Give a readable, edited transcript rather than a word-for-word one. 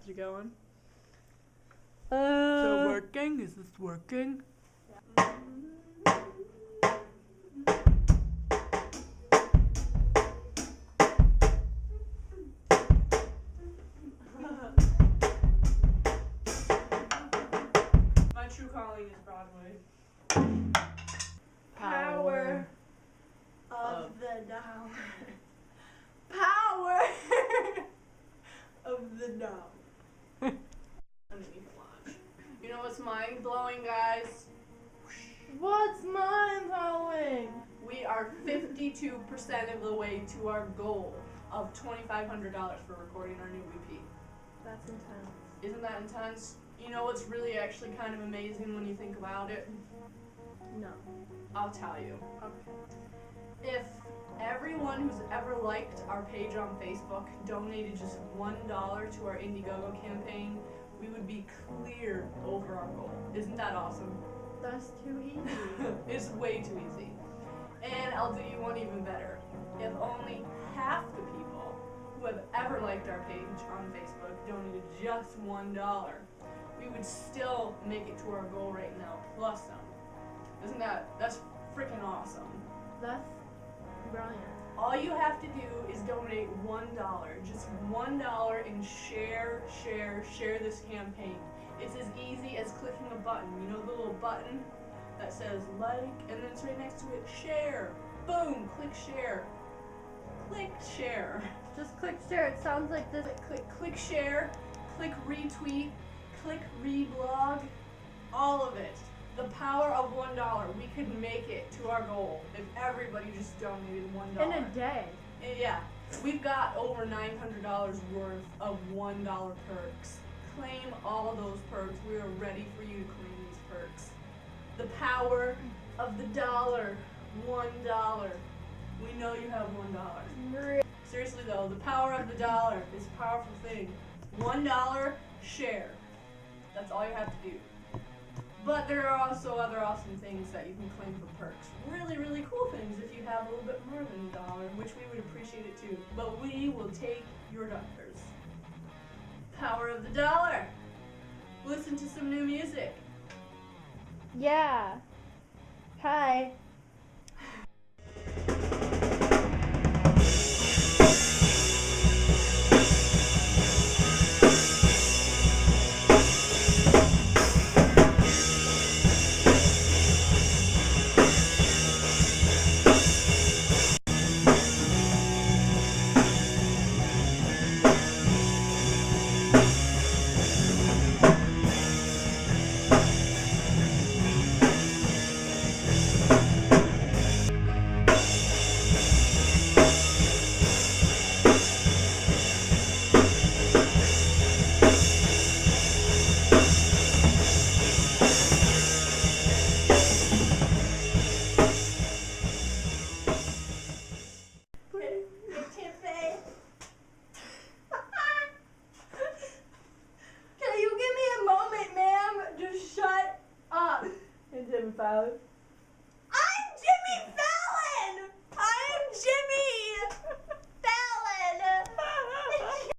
Is it going? So working? Is this working? Yeah. My true calling is Broadway. Power of the dollar. Power of the dollar. You know what's mind blowing, guys? What's mind blowing? We are 52% of the way to our goal of $2,500 for recording our new EP. That's intense. Isn't that intense? You know what's really actually kind of amazing when you think about it? No. I'll tell you. Okay. If everyone who's ever liked our page on Facebook donated just $1 to our Indiegogo campaign, we would be clear over our goal. Isn't that awesome? That's too easy. It's way too easy. And I'll do you one even better. If only half the people who have ever liked our page on Facebook donated just $1, we would still make it to our goal right now, plus some. That's freaking awesome. That's brilliant. All you have to do is donate $1, just $1, and share this campaign. It's as easy as clicking a button. You know the little button that says like, and then it's right next to it, share. Boom, click share. Click share. Just click share. It sounds like this. Click share, click retweet, click reblog, all of it. The power of $1. We could make it to our goal if everybody just donated $1. In a day. Yeah. We've got over $900 worth of $1 perks. Claim all of those perks. We are ready for you to claim these perks. The power of the dollar. $1. We know you have $1. Seriously though, the power of the dollar is a powerful thing. $1, share. That's all you have to do. But there are also other awesome things that you can claim for perks. Really, really cool things if you have a little bit more than $1, which we would appreciate it too. But we will take your dollars. Power of the dollar. Listen to some new music. Yeah. Hi. Can you give me a moment, ma'am? Just shut up. And 10 5.